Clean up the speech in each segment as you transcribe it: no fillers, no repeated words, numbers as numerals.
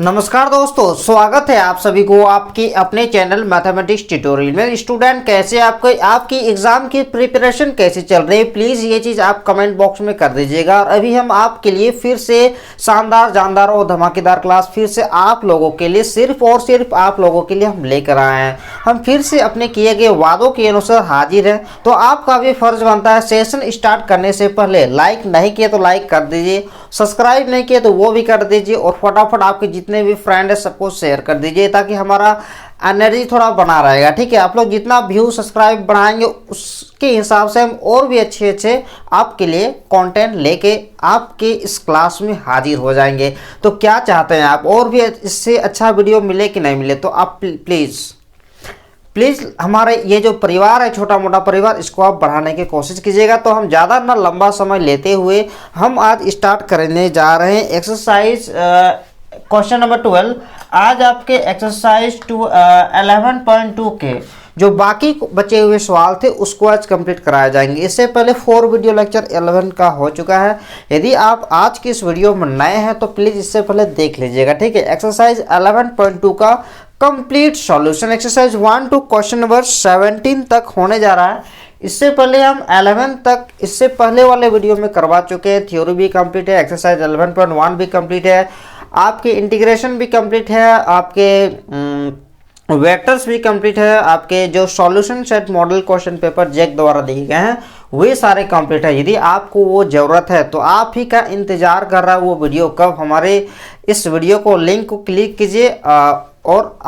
नमस्कार दोस्तों, स्वागत है आप सभी को आपके अपने चैनल मैथमेटिक्स ट्यूटोरियल में। स्टूडेंट कैसे आपकी एग्जाम की प्रिपरेशन कैसे चल रही है, प्लीज़ ये चीज़ आप कमेंट बॉक्स में कर दीजिएगा। और अभी हम आपके लिए फिर से शानदार जानदार और धमाकेदार क्लास फिर से आप लोगों के लिए सिर्फ और सिर्फ आप लोगों के लिए हम लेकर आए हैं। हम फिर से अपने किए गए वादों के अनुसार हाजिर हैं। तो आपका भी फर्ज बनता है सेशन स्टार्ट करने से पहले लाइक नहीं किए तो लाइक कर दीजिए, सब्सक्राइब नहीं किए तो वो भी कर दीजिए और फटाफट आपके जितने भी फ्रेंड है सबको शेयर कर दीजिए ताकि हमारा एनर्जी थोड़ा बना रहेगा। ठीक है, आप लोग जितना व्यू सब्सक्राइब बढ़ाएंगे उसके हिसाब से हम और भी अच्छे अच्छे आपके लिए कंटेंट लेके आपके इस क्लास में हाजिर हो जाएंगे। तो क्या चाहते हैं आप, और भी इससे अच्छा वीडियो मिले कि नहीं मिले, तो आप प्लीज़ हमारे ये जो परिवार है, छोटा मोटा परिवार, इसको आप बढ़ाने की कोशिश कीजिएगा। तो हम ज़्यादा ना लंबा समय लेते हुए हम आज स्टार्ट करने जा रहे हैं एक्सरसाइज क्वेश्चन नंबर 12। आज आपके एक्सरसाइज 11.2 के जो बाकी बचे हुए सवाल थे उसको आज कंप्लीट कराए जाएंगे। इससे पहले 4 वीडियो लेक्चर 11 का हो चुका है। यदि आप आज की इस वीडियो में नए हैं तो प्लीज़ इससे पहले देख लीजिएगा। ठीक है, एक्सरसाइज 11.2 का complete solution exercise 1 to question number 17 तक होने जा रहा है। इससे पहले हम 11 तक इससे पहले वाले वीडियो में करवा चुके हैं। थ्योरी भी कंप्लीट है, एक्सरसाइज 11.1 भी कंप्लीट है, आपके इंटीग्रेशन भी कंप्लीट है, आपके वेक्टर्स भी कंप्लीट है, आपके जो solution set model question paper JAC द्वारा दिए गए हैं वे सारे कंप्लीट है। यदि आपको वो ज़रूरत है तो आप ही का इंतज़ार कर रहा है वो वीडियो कब हमारे इस वीडियो को लिंक को क्लिक कीजिए और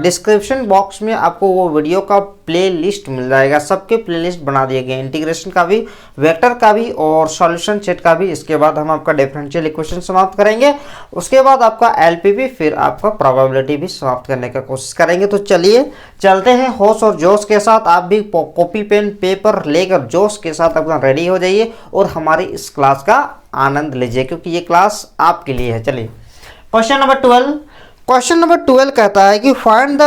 डिस्क्रिप्शन बॉक्स में आपको वो वीडियो का प्ले लिस्ट मिल जाएगा। सबके प्ले लिस्ट बना दिए गए, इंटीग्रेशन का भी, वेक्टर का भी और सॉल्यूशन सेट का भी। इसके बाद हम आपका डिफरेंशियल इक्वेशन समाप्त करेंगे, उसके बाद आपका एलपीवी, फिर आपका प्रोबेबिलिटी भी समाप्त करने का कोशिश करेंगे। तो चलिए चलते हैं होश और जोश के साथ। आप भी कॉपी पेन पेपर लेकर जोश के साथ अपना रेडी हो जाइए और हमारी इस क्लास का आनंद लीजिए क्योंकि ये क्लास आपके लिए है। चलिए क्वेश्चन नंबर 12। क्वेश्चन नंबर 12 कहता है कि find the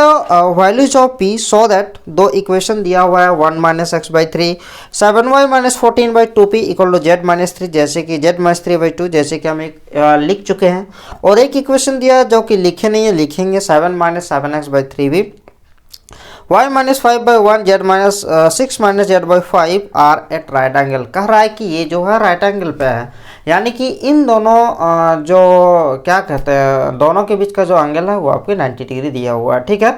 values of p so that दो इक्वेशन दिया हुआ है 1 - x/3 7y - 14/2p equal to z - 3, जैसे कि z - 3/2 जैसे कि हम एक लिख चुके हैं। और एक इक्वेशन दिया जो कि लिखे नहीं है, लिखेंगे 7 - 7x/3 भी, y - 5/1 z - 6 - z/5 are at right angle. कह रहा है कि ये जो है राइट एंगल पे है, यानी कि इन दोनों जो क्या कहते हैं दोनों के बीच का जो एंगल है वो आपके 90 डिग्री दिया हुआ है। ठीक है,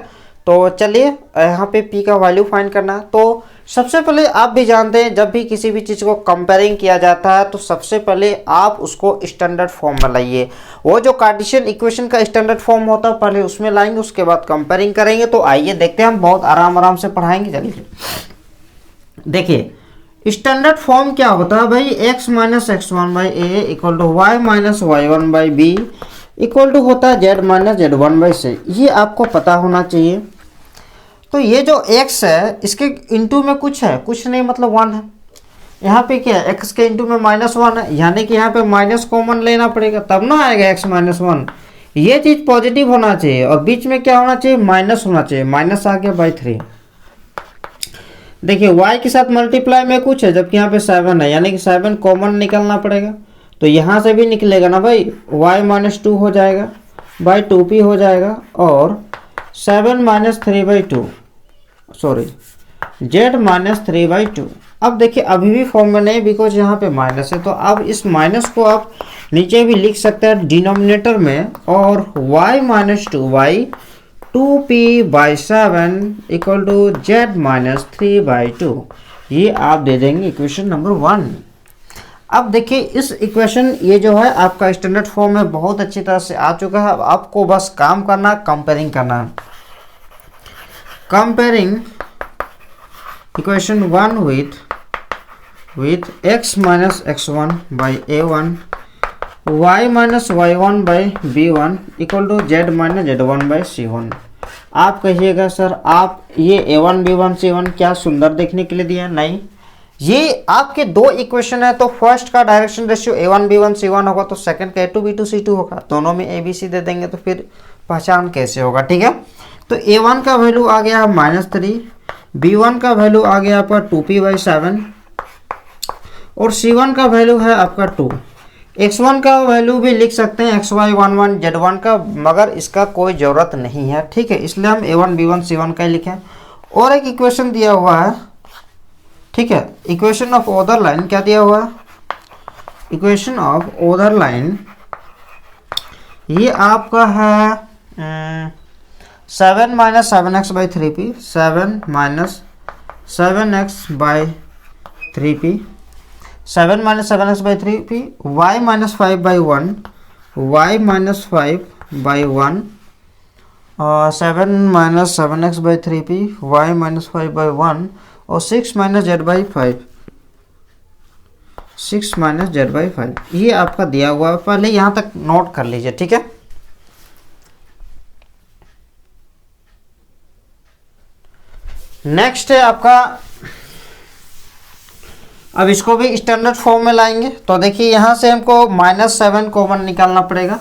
तो चलिए यहाँ पे p का वैल्यू फाइंड करना है। तो सबसे पहले आप भी जानते हैं जब भी किसी भी चीज़ को कंपेयरिंग किया जाता है तो सबसे पहले आप उसको स्टैंडर्ड फॉर्म में लाइए। वो जो कार्टेशियन इक्वेशन का स्टैंडर्ड फॉर्म होता है पहले उसमें लाएंगे, उसके बाद कंपेयरिंग करेंगे। तो आइए देखते हैं, हम बहुत आराम से पढ़ाएंगे। चलिए देखिए स्टैंडर्ड फॉर्म क्या होता है भाई, x - x1/a equal to y - y1/b equal to होता है z - z1/c। ये आपको पता होना चाहिए। तो ये जो x है इसके इंटू में कुछ है, कुछ नहीं मतलब 1 है। यहाँ पे क्या है, x के इंटू में -1 है, यानी कि यहाँ पे माइनस कॉमन लेना पड़ेगा तब ना आएगा x - 1। ये चीज़ पॉजिटिव होना चाहिए और बीच में क्या होना चाहिए, माइनस होना चाहिए। माइनस आ गया बाई 3। देखिए y के साथ मल्टीप्लाई में कुछ है जबकि यहाँ पे 7 है, यानी कि 7 कॉमन निकलना पड़ेगा। तो यहाँ से भी निकलेगा ना भाई, y - 2 हो जाएगा बाई 2p हो जाएगा और 7 - 3/2 सॉरी z - 3/2। अब देखिए अभी भी फॉर्म में नहीं बिकॉज यहाँ पे माइनस है। तो अब इस माइनस को आप नीचे भी लिख सकते हैं डिनोमिनेटर में, और y - 2y 2p/7 equal to z - 3/2। ये आप दे देंगे इक्वेशन नंबर 1। अब देखिए इस इक्वेशन ये जो है आपका स्टैंडर्ड फॉर्म में बहुत अच्छी तरह से आ चुका है। अब आपको बस काम करना, कंपेयरिंग करना। Comparing equation 1 with x - x1/a1 y - y1/b1 equal to z - z1/c1। आप कहिएगा सर आप ये a1 b1 c1 क्या सुंदर देखने के लिए दिया, नहीं, ये आपके दो इक्वेशन है। तो फर्स्ट का direction ratio a1 b1 c1 होगा तो सेकंड का a2 b2 c2 होगा। दोनों में abc दे देंगे तो फिर पहचान कैसे होगा। ठीक है, तो a1 का वैल्यू आ गया -3, b1 का वैल्यू आ गया आपका 2p/7 और c1 का वैल्यू है आपका 2। x1 का वैल्यू भी लिख सकते हैं xy11 z1 का, मगर इसका कोई ज़रूरत नहीं है, ठीक है, इसलिए हम a1 b1 c1 का ही लिखें। और एक इक्वेशन दिया हुआ है, ठीक है, इक्वेशन ऑफ ऑर्डर लाइन क्या दिया हुआ है, इक्वेशन ऑफ ऑर्डर लाइन ये आपका है 7 minus 7x by 3p, 7 minus 7x by 3p, 7 minus 7x by 3p, y minus 5 by 1, y minus 5 by 1, 7 minus 7x by 3p, y minus 5 by 1 और 6 minus Z by 5, 6 minus Z by 5, ये आपका दिया हुआ है, पहले यहाँ तक note कर लीजिए, ठीक है। नेक्स्ट है आपका, अब इसको भी स्टैंडर्ड फॉर्म में लाएंगे, तो देखिए यहाँ से हमको -7 कॉमन निकालना पड़ेगा,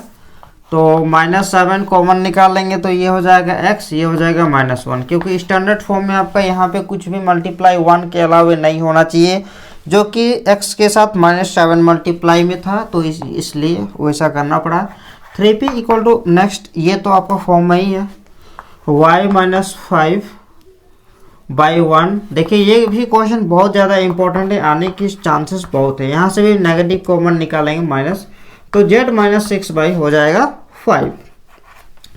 तो -7 कॉमन निकाल लेंगे तो ये हो जाएगा x, ये हो जाएगा -1, क्योंकि स्टैंडर्ड फॉर्म में आपका यहाँ पे कुछ भी मल्टीप्लाई 1 के अलावे नहीं होना चाहिए, जो कि x के साथ -7 मल्टीप्लाई में था, तो इसलिए वैसा करना पड़ा। 3p इक्वल टू नेक्स्ट, ये तो आपका फॉर्म में ही है, y माइनस 5 बाई 1। देखिए ये भी क्वेश्चन बहुत ज़्यादा इंपॉर्टेंट है, आने की चांसेस बहुत है, यहाँ से भी नेगेटिव कॉमन निकालेंगे माइनस, तो z माइनस 6 बाई हो जाएगा 5।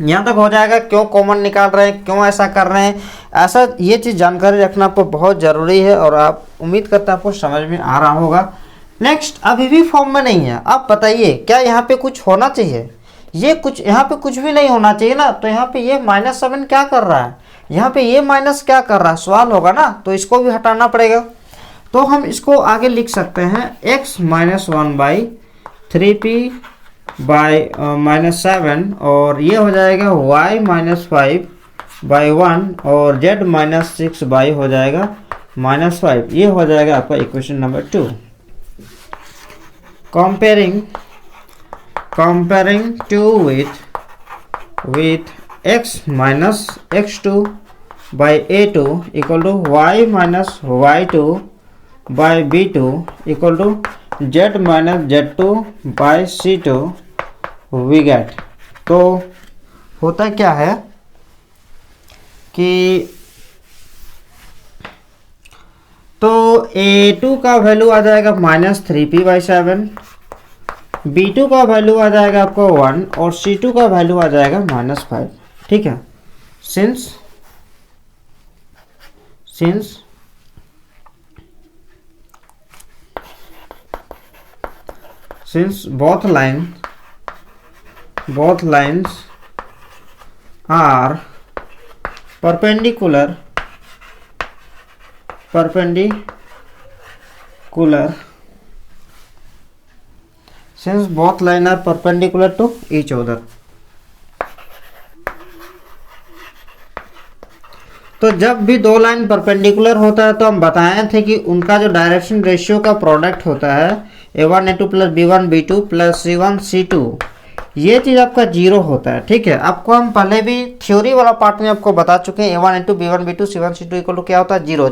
यहाँ तक हो जाएगा। क्यों कॉमन निकाल रहे हैं, क्यों ऐसा कर रहे हैं, ऐसा ये चीज़ जानकारी रखना आपको बहुत ज़रूरी है, और आप उम्मीद करते हैं आपको समझ में आ रहा होगा। नेक्स्ट, अभी भी फॉर्म में नहीं है, आप बताइए क्या यहाँ पे कुछ होना चाहिए, ये कुछ यहाँ पे कुछ भी नहीं होना चाहिए ना, तो यहाँ पे ये -7 क्या कर रहा है, यहाँ पे ये माइनस क्या कर रहा है, सवाल होगा ना, तो इसको भी हटाना पड़ेगा। तो हम इसको आगे लिख सकते हैं x minus 1 by 3p by -7, और ये हो जाएगा y माइनस 5 बाई 1 और z माइनस 6 बाई हो जाएगा -5। ये हो जाएगा आपका equation number 2। Comparing 2 with x minus x2 by a2 equal to y minus y2 by b2 equal to z minus z2 by c2 we get। तो होता क्या है कि तो a2 का वैल्यू आ जाएगा -3p बाई 7, b2 का वैल्यू आ जाएगा आपको 1 और c2 का वैल्यू आ जाएगा -5, ठीक है। Since both lines are perpendicular since both lines are perpendicular to each other। तो जब भी दो लाइन परपेंडिकुलर होता है तो हम बताए थे कि उनका जो डायरेक्शन रेशियो का प्रोडक्ट होता है a1 a2 plus b1 b2 plus c1 c2, ये चीज़ आपका 0 होता है, ठीक है। आपको हम पहले भी थ्योरी वाला पार्ट में आपको बता चुके हैं a1 a2 b1 b2 c1 c2 equal to क्या होता है 0।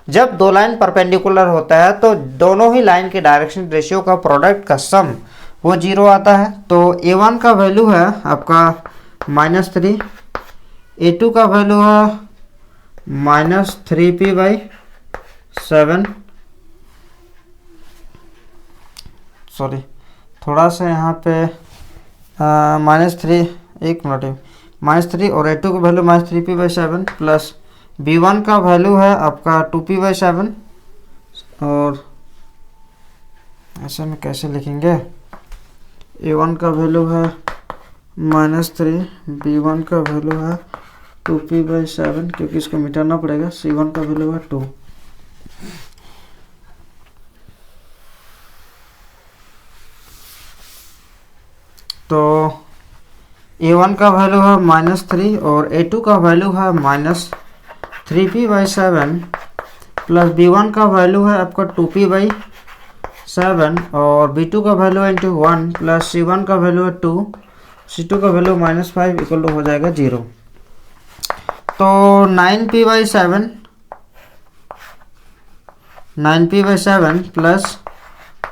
जब दो लाइन परपेंडिकुलर होता है तो दोनों ही लाइन के डायरेक्शन रेशियो का प्रोडक्ट का सम वो 0 आता है। तो a1 का वैल्यू है आपका -3, a2 का वैल्यू है -3p बाई 7, सॉरी थोड़ा सा यहाँ पे -3, एक मिनट, -3 और a2 का value -3p by 7 plus b1 का वैल्यू है आपका 2p बाई 7, और ऐसे में कैसे लिखेंगे, a1 का वैल्यू है -3, b1 का वैल्यू है 2p बाई 7, क्योंकि इसको मिटाना पड़ेगा, c1 का वैल्यू है 2। तो a1 का वैल्यू है -3 और a2 का वैल्यू है -3p बाई 7 प्लस b1 का वैल्यू है आपका 2p बाई 7 और b2 का वैल्यू है इंटू 1 प्लस c1 का वैल्यू है 2, c2 का वैल्यू -5 इक्वल टू हो जाएगा 0। तो 9p by 7 plus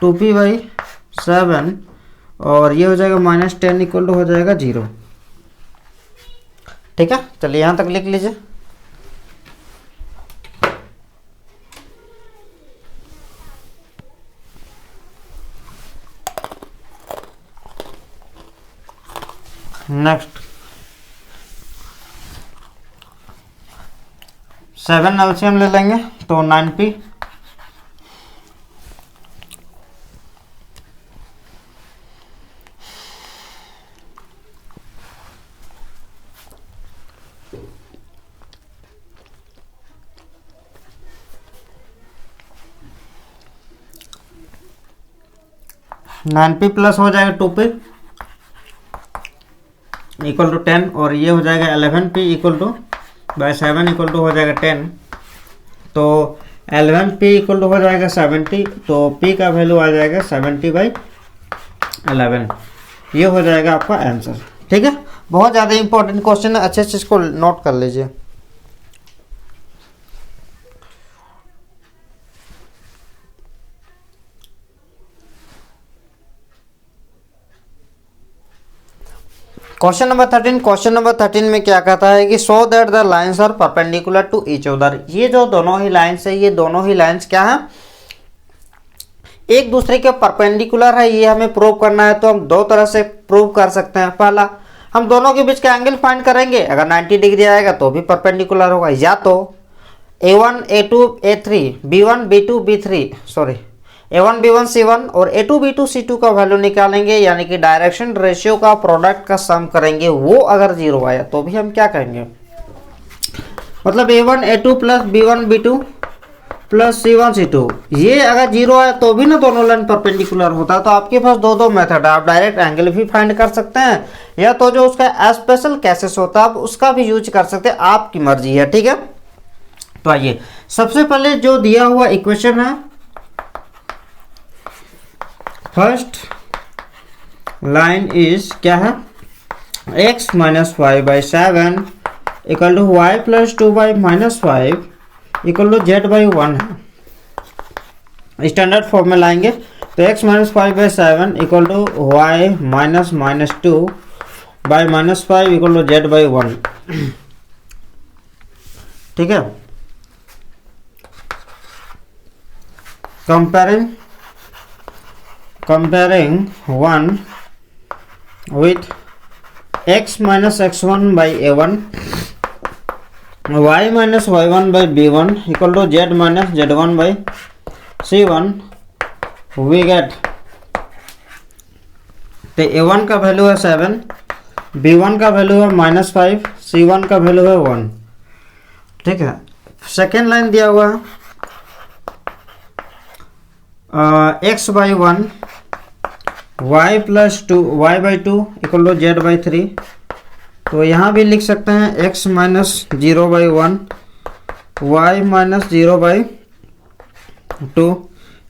2p by 7 और ये हो जाएगा -10 इक्वल टू हो जाएगा 0। ठीक है, चलिए यहाँ तक लिख लीजिए। नेक्स्ट 7 एलसीएम ले लेंगे तो 9p प्लस हो जाएगा 2p इक्वल टू 10 और ये हो जाएगा 11p equal to by 7 equal to हो जाएगा 10। तो 11p इक्वल टू हो जाएगा 70, तो p का वैल्यू आ जाएगा 70/11। ये हो जाएगा आपका आंसर। ठीक है, बहुत ज़्यादा इंपॉर्टेंट क्वेश्चन है, अच्छे से इसको नोट कर लीजिए। क्वेश्चन नंबर 13 में क्या कहता है कि so that the lines are perpendicular to each other. ये जो दोनों ही लाइंस है, ये दोनों ही लाइंस क्या है, एक दूसरे के परपेंडिकुलर है। ये हमें प्रूव करना है, तो हम दो तरह से प्रूव कर सकते हैं। पहला, हम दोनों के बीच का एंगल फाइंड करेंगे, अगर 90 डिग्री आएगा तो भी परपेंडिकुलर होगा, या तो A1 A2 A3 B1 B2 B3 sorry A1 B1 C1 और A2 B2 C2 का वैल्यू निकालेंगे, यानी कि डायरेक्शन रेशियो का प्रोडक्ट का सम करेंगे। वो अगर 0 आया तो भी हम क्या कहेंगे, मतलब A1 A2 plus B1 B2 plus C1 C2, ये अगर 0 आया तो भी ना दोनों लाइन परपेंडिकुलर होता है। तो आपके पास दो मेथड है, आप डायरेक्ट एंगल भी फाइंड कर सकते हैं, या तो जो उसका स्पेशल केसेस होता है आप उसका भी यूज कर सकते हैं, आपकी मर्जी है। ठीक है, तो आइए सबसे पहले जो दिया हुआ इक्वेशन है, फर्स्ट लाइन इज क्या है, x - 5/7 equal to y + 2/-5 equal to z/1 है। स्टैंडर्ड फॉर्म में लाएंगे तो x - 5/7 equal to y - 2/-5 equal to z/1। ठीक है, comparing 1 with x - x1/a1 y - y1/b1 equal to z - z1/c1 we get, तो a1 का वैल्यू है 7, b1 का वैल्यू है -5, c1 का वैल्यू है 1। ठीक है, सेकेंड लाइन दिया हुआ है x/1 y + 2y/2 equal to z/3। तो यहाँ भी लिख सकते हैं x - 0/1 y - 0/2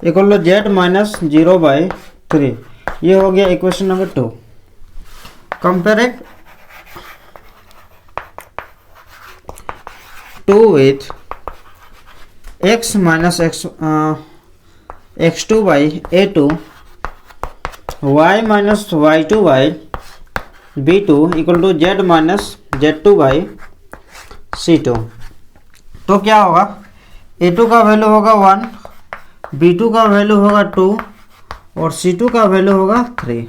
equal to z - 0/3। ये हो गया equation number 2। Comparing 2 with x - x2/a2 y - y2/b2 equal to z - z2/c2। तो क्या होगा, a2 का वैल्यू होगा 1, b2 का वैल्यू होगा 2 और c2 का वैल्यू होगा 3।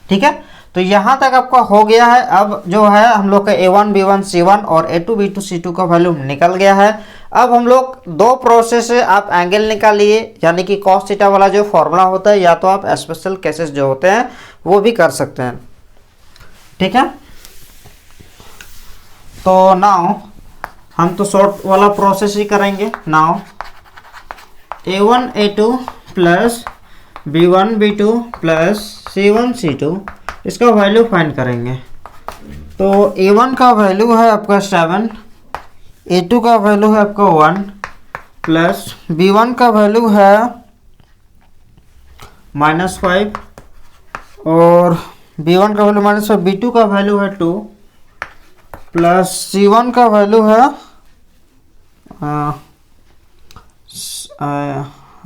ठीक है, तो यहाँ तक आपका हो गया है। अब जो है हम लोग का A1 B1 C1 और A2 B2 C2 का वैल्यू निकल गया है। अब हम लोग दो प्रोसेस से आप एंगल निकालिए, यानी कि cos थीटा वाला जो फॉर्मूला होता है, या तो आप स्पेशल केसेस जो होते हैं वो भी कर सकते हैं। ठीक है, तो नाउ हम तो शॉर्ट वाला प्रोसेस ही करेंगे। Now A1 A2 plus B1 B2 plus C1 C2, इसका वैल्यू फाइंड करेंगे। तो A1 का वैल्यू है आपका 7, A2 का वैल्यू है आपका 1 प्लस B1 का वैल्यू है -5 और B1 का वैल्यू -5, B2 का वैल्यू है 2 प्लस C1 का वैल्यू है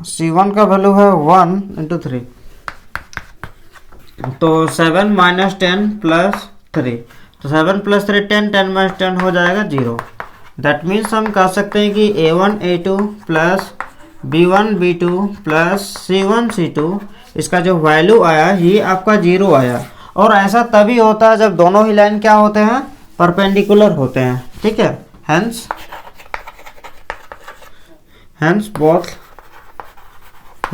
C1 का वैल्यू है 1 × 3। तो 7 माइनस 10 प्लस 3, तो 7 प्लस 3 10, 10 माइनस 10 हो जाएगा 0। दैट मीन्स हम कह सकते हैं कि A1 A2 plus B1 B2 plus C1 C2 इसका जो वैल्यू आया ये आपका 0 आया। और ऐसा तभी होता है जब दोनों ही लाइन क्या होते हैं, परपेंडिकुलर होते हैं, ठीक है। Hence both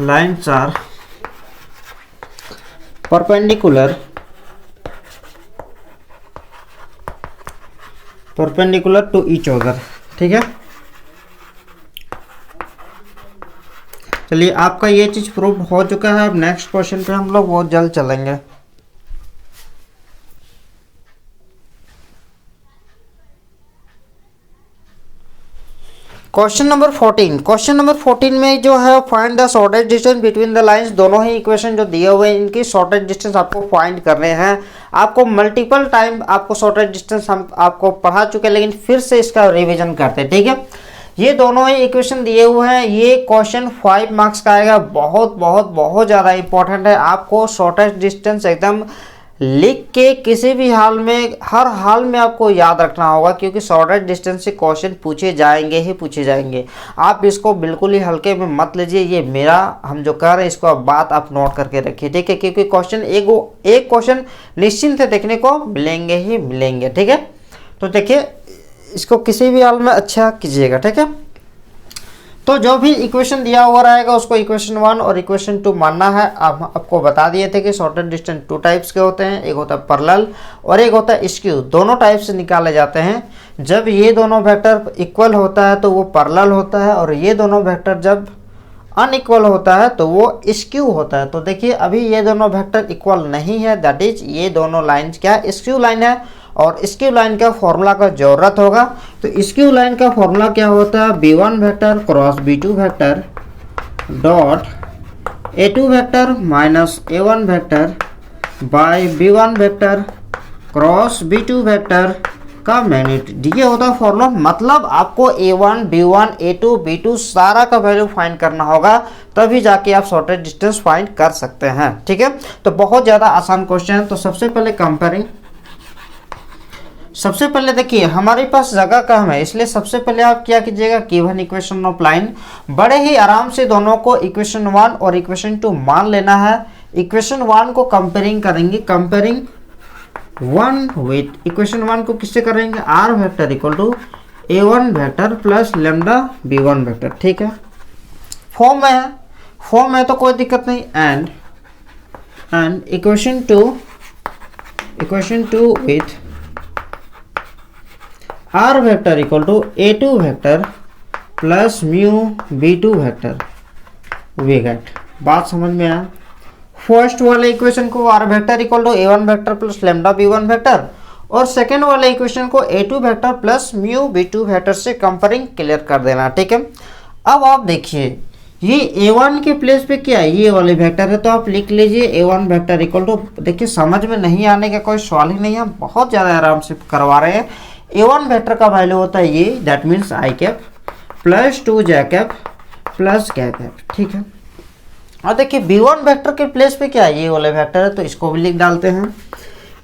lines are perpendicular to each other, ठीक है। चलिए आपका ये चीज प्रूव हो चुका है। अब नेक्स्ट क्वेश्चन पे हम लोग बहुत जल्द चलेंगे। क्वेश्चन नंबर 14 में जो है find the shortage distance between the lines. दोनों ही इक्वेशन जो दिए हुए हैं इनकी शॉर्टेज डिस्टेंस आपको फाइंड करने हैं। आपको मल्टीपल टाइम आपको शॉर्टेज डिस्टेंस हम आपको पढ़ा चुके हैं, लेकिन फिर से इसका रिवीजन करते हैं, ठीक है। ये दोनों ही इक्वेशन दिए हुए हैं। ये क्वेश्चन 5 मार्क्स का आएगा। बहुत बहुत बहुत ज़्यादा इंपॉर्टेंट है। आपको शॉर्टेज डिस्टेंस एकदम लिख के किसी भी हाल में, हर हाल में आपको याद रखना होगा, क्योंकि शॉर्टेज डिस्टेंस से क्वेश्चन पूछे जाएंगे ही पूछे जाएंगे। आप इसको बिल्कुल ही हल्के में मत लीजिए। ये मेरा हम जो कर रहे हैं इसको आप बात आप नोट करके रखिए, ठीक है, क्योंकि क्वेश्चन एक क्वेश्चन निश्चिंत है देखने को मिलेंगे ही मिलेंगे, ठीक है। तो देखिए इसको किसी भी हाल में अच्छा कीजिएगा, ठीक है। तो जो भी इक्वेशन दिया हुआ रहेगा उसको इक्वेशन 1 और इक्वेशन 2 मानना है। अब आपको बता दिए थे कि शॉर्टेज डिस्टेंस 2 टाइप्स के होते हैं, एक होता है पैरेलल और एक होता है स्क्यू। दोनों टाइप से निकाले जाते हैं। जब ये दोनों वेक्टर इक्वल होता है तो वो पैरेलल होता है, और ये दोनों वेक्टर जब अनइक्वल होता है तो वो स्क्यू होता है। तो देखिए अभी ये दोनों वेक्टर इक्वल नहीं है, दैट इज ये दोनों लाइन क्या स्क्यू लाइन है, और स्क्यू लाइन का फॉर्मूला का जरूरत होगा। तो स्क्यू लाइन का फॉर्मूला क्या होता है, B1 vector cross B2 vector dot A2 vector minus A1 vector bye B1 vector cross B2 vector का मैग्नीट्यूड। ये होता है फॉर्मूला। मतलब आपको A1 B1 A2 B2 सारा का वैल्यू फाइंड करना होगा, तभी जाके आप शॉर्टेज डिस्टेंस फाइंड कर सकते हैं, ठीक है। तो बहुत ज़्यादा आसान क्वेश्चन है। तो सबसे पहले कंपेयरिंग, सबसे पहले देखिए हमारे पास जगह कम है, इसलिए सबसे पहले आप क्या कीजिएगा, गिवन इक्वेशन ऑफ लाइन बड़े ही आराम से दोनों को इक्वेशन 1 और इक्वेशन 2 मान लेना है। इक्वेशन 1 को कंपेयरिंग करेंगे, कंपेयरिंग 1 विथ इक्वेशन 1 को किससे करेंगे, r vector equal to A1 vector plus lambda B1 vector, ठीक है। फॉर्म है तो कोई दिक्कत नहीं। And equation 2 with r vector equal to A2 vector plus mu B2 vector, we get. बात समझ में आया। फर्स्ट वाले इक्वेशन को r vector equal to A1 vector plus lambda B1 vector, और सेकेंड वाले इक्वेशन को A2 vector plus mu B2 vector से कंपेयरिंग क्लियर कर देना, ठीक है। अब आप देखिए ये A1 के प्लेस पे क्या है, ये वाले वेक्टर है, तो आप लिख लीजिए A1 वेक्टर इक्वल टू, देखिए समझ में नहीं आने का कोई सवाल ही नहीं है, बहुत ज़्यादा आराम से करवा रहे हैं। A1 वेक्टर का वैल्यू होता है ये, that means I cap plus 2 J cap plus के कैप, ठीक है। और देखिए B1 वेक्टर के प्लेस पे क्या है, ये वाले वेक्टर है, तो इसको भी लिख डालते हैं।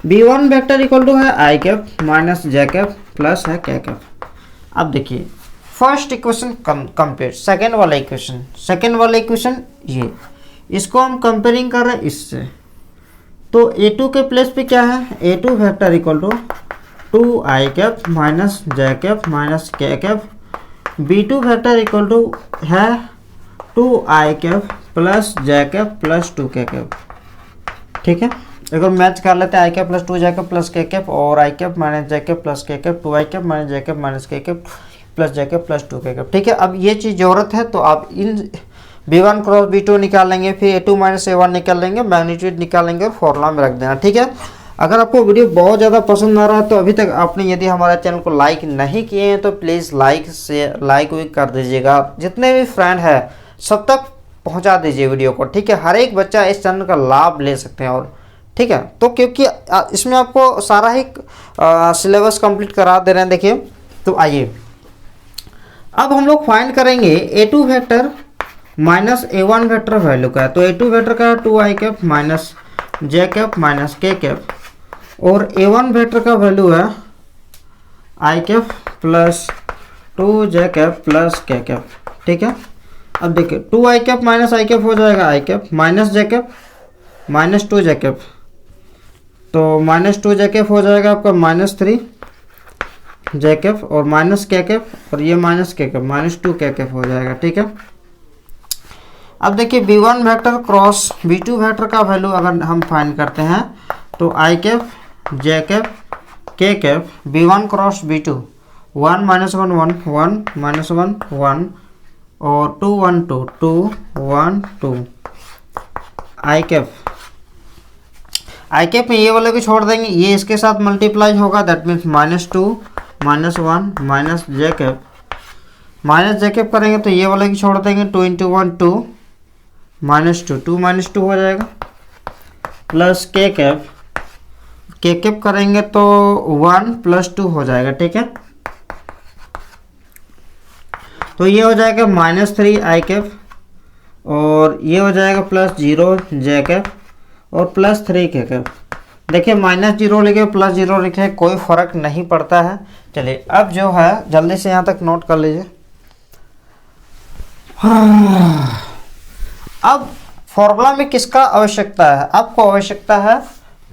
B1 वेक्टर इक्वल टू है i cap minus J cap plus है के कैप। अब देखिए फर्स्ट इक्वेशन कंपेयर सेकेंड वाला इक्वेशन ये, इसको हम कंपेयरिंग कर रहे हैं इससे। तो A2 के प्लेस पे क्या है, A2 vector equal to 2 I cap minus J cap minus के cap. B2 vector equal to है 2 I cap plus J cap plus 2 के कैप, ठीक है। अगर मैच कर लेते हैं आई कैप प्लस 2 जे कैप प्लस के कैप और आई कैप माइनस जे कैप प्लस के cap, 2 I cap minus J cap minus के cap plus J cap plus 2 के कैप, ठीक है। अब ये चीज़ जरूरत है तो आप इन B1 क्रॉस B2 निकालेंगे, फिर A2 माइनस A1 निकालेंगे, मैग्नीट्यूड निकालेंगे और फॉर्मूला में रख देना, ठीक है। अगर आपको वीडियो बहुत ज़्यादा पसंद आ रहा है तो अभी तक आपने यदि हमारे चैनल को लाइक नहीं किए हैं तो प्लीज़ लाइक भी कर दीजिएगा। जितने भी फ्रेंड हैं सब तक पहुंचा दीजिए वीडियो को, ठीक है। हर एक बच्चा इस चैनल का लाभ ले सकते हैं, और ठीक है। तो क्योंकि इसमें आपको सारा ही सिलेबस कंप्लीट करा दे रहे हैं, देखिए। तो आइए अब हम लोग फाइंड करेंगे A2 vector minus A1 vector value का है। तो A2 वेक्टर का 2 I cap minus J cap minus के कैप, और A1 वेक्टर का वैल्यू है i cap plus 2 J cap plus के कैप। ठीक है, अब देखिए 2 I cap minus I cap हो जाएगा आई कैप माइनस जे कैप माइनस 2 जे कैप, तो माइनस 2 जे कैप हो जाएगा आपका -3 जे कैप और माइनस के कैप, और ये माइनस के कैप -2 के कैप हो जाएगा। ठीक है, अब देखिए B1 vector cross B2 vector का वैल्यू अगर हम फाइंड करते हैं तो आई कैप जे कैप के कैप B1 क्रॉस B2 1 -1 1 1 -1 1 और 2 1 2 2 1 2 आई कैप में ये वाले को छोड़ देंगे, ये इसके साथ मल्टीप्लाई होगा, that means -2 -1 minus J cap करेंगे तो ये वाले की छोड़ देंगे, 2 × 1 2 -2 2 -2 हो जाएगा, प्लस के कैप करेंगे तो 1 + 2 हो जाएगा। ठीक है, तो ये हो जाएगा -3 आई कैप, और ये हो जाएगा +0 जे कैप और +3 के कैप। देखिए -0 लिखे +0 लिखे कोई फर्क नहीं पड़ता है। चलिए अब जो है जल्दी से यहाँ तक नोट कर लीजिए। अब फॉर्मूला में किसका आवश्यकता है? आपको आवश्यकता है,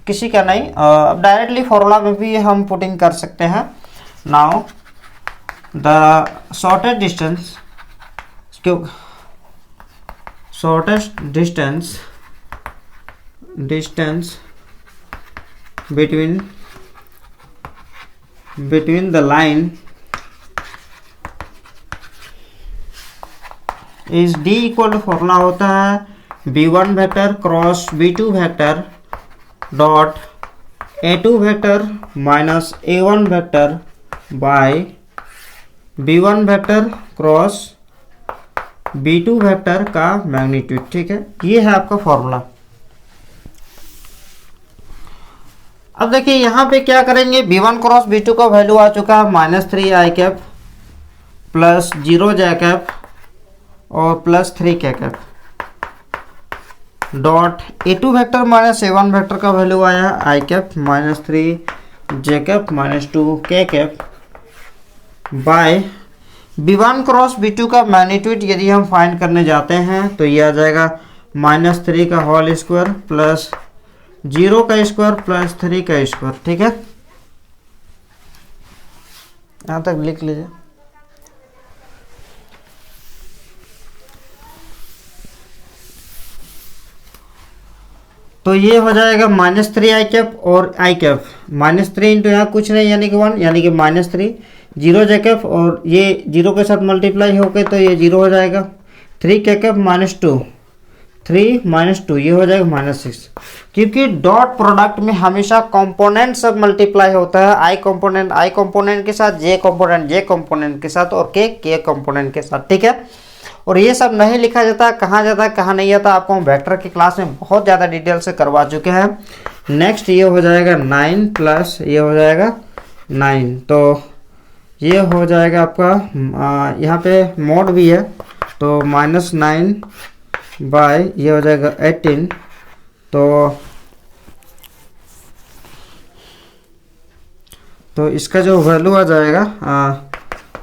किसी का नहीं। अब डायरेक्टली फॉर्मूला में भी हम पुटिंग कर सकते हैं। Now the shortest distance between the line is D = formula होता है B1 vector cross B2 vector dot A2 vector minus A1 vector bye B1 vector cross B2 vector का मैग्नीट्यूड। ठीक है, ये है आपका फॉर्मूला। अब देखिए यहाँ पे क्या करेंगे, B1 क्रॉस B2 का वैल्यू आ चुका है -3 आई कैप प्लस 0 जे कैप और +3 K cap dot A2 vector minus A1 vector का वैल्यू आया आई कैप -3 जे कैप -2 के cap bye B1 cross B2 का मैग्नीट्यूड यदि हम फाइंड करने जाते हैं तो ये आ जाएगा -3 का होल स्क्वायर प्लस 0 का स्क्वायर प्लस 3 का स्क्वायर। ठीक है, यहाँ तक लिख लीजिए। तो ये हो जाएगा -3 आई कैप और आई कैप -3 इंटू यहाँ कुछ नहीं यानी कि 1 यानी कि -3 0 जे कैप और ये 0 के साथ मल्टीप्लाई होके तो ये 0 हो जाएगा, 3 के कैप -2 3 -2 ये हो जाएगा -6, क्योंकि डॉट प्रोडक्ट में हमेशा कंपोनेंट सब मल्टीप्लाई होता है, आई कंपोनेंट के साथ, जे कंपोनेंट के साथ और के कंपोनेंट के साथ। ठीक है, और ये सब नहीं लिखा जाता, कहाँ जाता है कहाँ नहीं जाता, आपको हम वेक्टर की क्लास में बहुत ज़्यादा डिटेल से करवा चुके हैं। नेक्स्ट ये हो जाएगा 9 प्लस ये हो जाएगा 9, तो ये हो जाएगा आपका यहाँ पे मोड भी है तो -9 बाय ये हो जाएगा 18, तो इसका जो वैल्यू आ जाएगा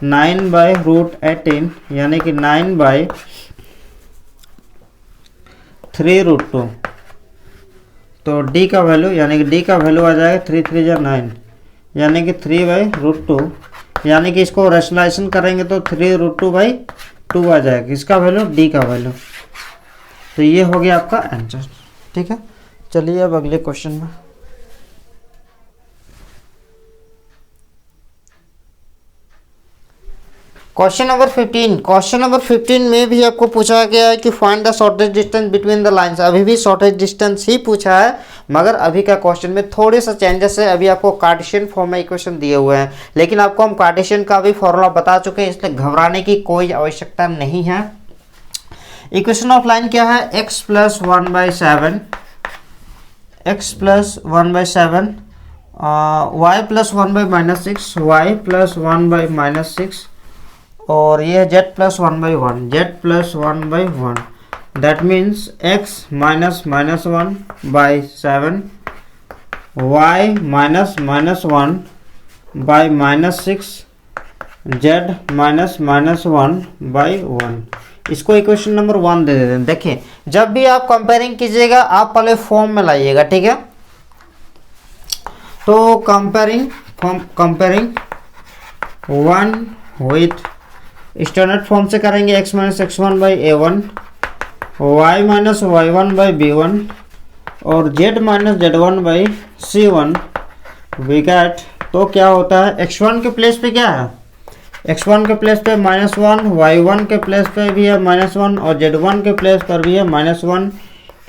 9/√18 यानी कि 9/3√2, तो d का वैल्यू यानी कि d का वैल्यू आ जाएगा 3 3 या 9 यानी कि 3/√2, यानी कि इसको रेशनलाइजेशन करेंगे तो 3√2/2 आ जाएगा इसका वैल्यू, d का वैल्यू। तो ये हो गया आपका आंसर। ठीक है, चलिए अब अगले क्वेश्चन में। क्वेश्चन नंबर 15 में भी आपको पूछा गया है कि find the shortest distance between the lines. अभी भी शॉर्टेस्ट डिस्टेंस ही पूछा है, मगर अभी का क्वेश्चन में थोड़े सा चेंजेस है। अभी आपको कार्टेशियन फॉर्म में इक्वेशन दिए हुए हैं, लेकिन आपको हम कार्टेशियन का भी फॉर्मूला बता चुके हैं, इसलिए घबराने की कोई आवश्यकता नहीं है। इक्वेशन ऑफ लाइन क्या है, x + 1/7 y + 1/-6 y + 1/-6 और ये z + 1/1 z + 1/1। That means x minus minus 1 by 7, y minus minus 1 by minus 6, z minus minus 1 by 1। इसको इक्वेशन नंबर 1 दे देते हैं। देखिए, जब भी आप कंपेयरिंग कीजिएगा आप पहले फॉर्म में लाइएगा, ठीक है। तो कंपेयरिंग 1 विथ स्टैंडर्ड फॉर्म से करेंगे, x minus x1 by a1, y minus y1 by b1 और z minus z1 by c1 we get. तो क्या होता है, x1 के प्लेस पे क्या है, x1 के प्लेस पे -1, y1 के प्लेस पे भी है -1 और z1 के प्लेस पर भी है -1,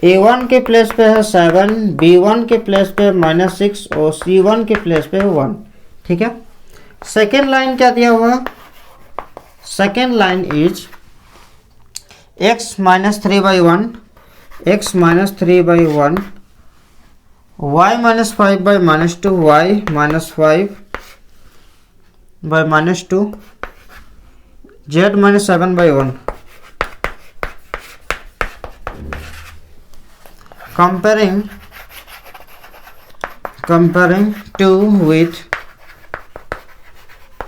a1 के प्लेस पे है 7, b1 के प्लेस पे -6 और c1 के प्लेस पे है 1, ठीक है। सेकेंड लाइन क्या दिया हुआ है, second line is x minus 3 by 1, x minus 3 by 1, y minus 5 by -2, y minus 5 by -2, z minus 7 by 1। comparing 2 with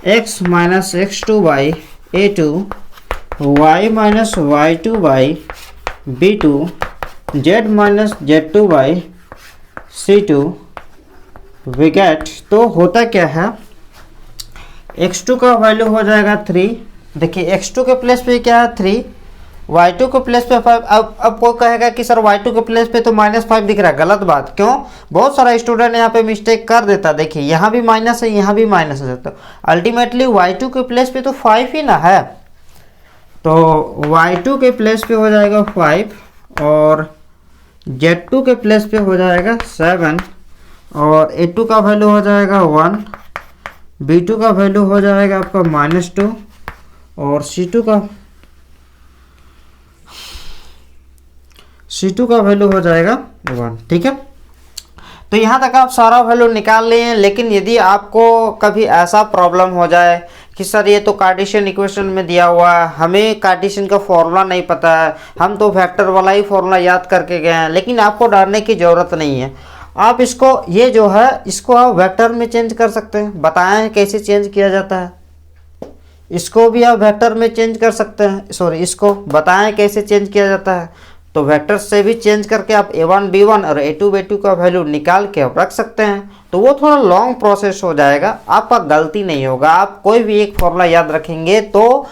x minus x2 by a2, y minus y2 by b2, z minus z2 by c2 we get। तो होता क्या है, x2 का value हो जाएगा 3। देखिए x2 के place पे क्या है 3, y2 के प्लेस पे 5। अब कोई कहेगा कि सर y2 के प्लेस पे तो -5 दिख रहा है, गलत बात। क्यों, बहुत सारा स्टूडेंट यहाँ पे मिस्टेक कर देता। देखिए यहाँ भी माइनस है, यहाँ भी माइनस है, तो अल्टीमेटली y2 के प्लेस पे तो 5 ही ना है। तो y2 के प्लेस पे हो जाएगा 5 और z2 के प्लेस पे हो जाएगा 7 और a2 का वैल्यू हो जाएगा 1, b2 का वैल्यू हो जाएगा आपका -2 और C2 का वैल्यू हो जाएगा 1, ठीक है। तो यहाँ तक आप सारा वैल्यू निकाल लिए। लेकिन यदि आपको कभी ऐसा प्रॉब्लम हो जाए कि सर ये तो कार्टेशियन इक्वेशन में दिया हुआ है, हमें कार्टेशियन का फॉर्मूला नहीं पता है, हम तो वेक्टर वाला ही फॉर्मूला याद करके गए हैं, लेकिन आपको डरने की ज़रूरत नहीं है। आप इसको, ये जो है इसको आप वेक्टर में चेंज कर सकते हैं। बताएं हैं कैसे चेंज किया जाता है, इसको भी आप वेक्टर में चेंज कर सकते हैं। सॉरी, इसको बताएं कैसे चेंज किया जाता है। तो वेक्टर से भी चेंज करके आप a1 b1 और a2 b2 का वैल्यू निकाल के आप रख सकते हैं। तो वो थोड़ा लॉन्ग प्रोसेस हो जाएगा, आपका गलती नहीं होगा। आप कोई भी एक फॉर्मूला याद रखेंगे तो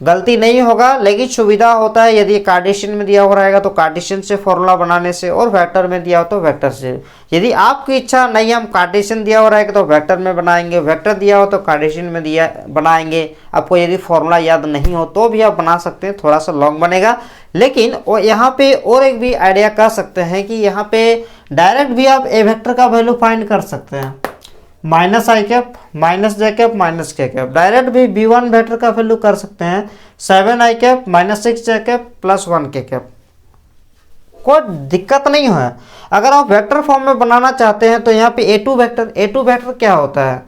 गलती नहीं होगा, लेकिन सुविधा होता है यदि कार्टेशियन में दिया हुआ रहेगा तो कार्टेशियन से फॉर्मूला बनाने से, और वेक्टर में दिया हो तो वेक्टर से। यदि आपकी इच्छा नहीं हम कार्टेशियन दिया हुआ रहेगा तो वेक्टर में बनाएंगे, वेक्टर दिया हो तो कार्टेशियन में दिया बनाएंगे। आपको यदि फॉर्मूला याद नहीं हो तो भी आप बना सकते हैं, थोड़ा सा लॉन्ग बनेगा। लेकिन यहाँ पे और एक भी आइडिया कर सकते हैं कि यहाँ पे डायरेक्ट भी आप ए वेक्टर का वैल्यू फाइंड कर सकते हैं। -i cap -j cap -k cap, direct भी b1 वेक्टर का वैल्यू कर सकते हैं 7i cap -6j cap +1 k cap. कोई दिक्कत नहीं है। अगर आप वेक्टर फॉर्म में बनाना चाहते हैं तो यहाँ पे a2 वेक्टर क्या होता है,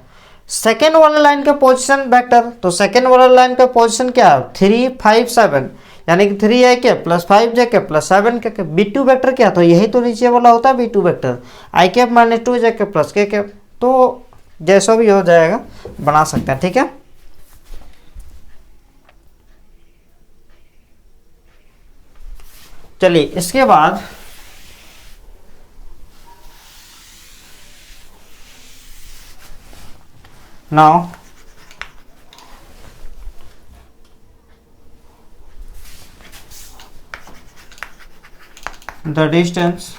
सेकेंड वाले लाइन का पोजीशन वेक्टर। तो सेकेंड वाले लाइन का पोजीशन क्या है 3 5 7, यानी कि 3i cap +5j cap +7 k cap. b2 vector क्या, तो यही तो नीचे वाला होता है b2 vector, i cap -2j cap +k cap. तो जैसा भी हो जाएगा बना सकते हैं, ठीक है। चलिए इसके बाद now the distance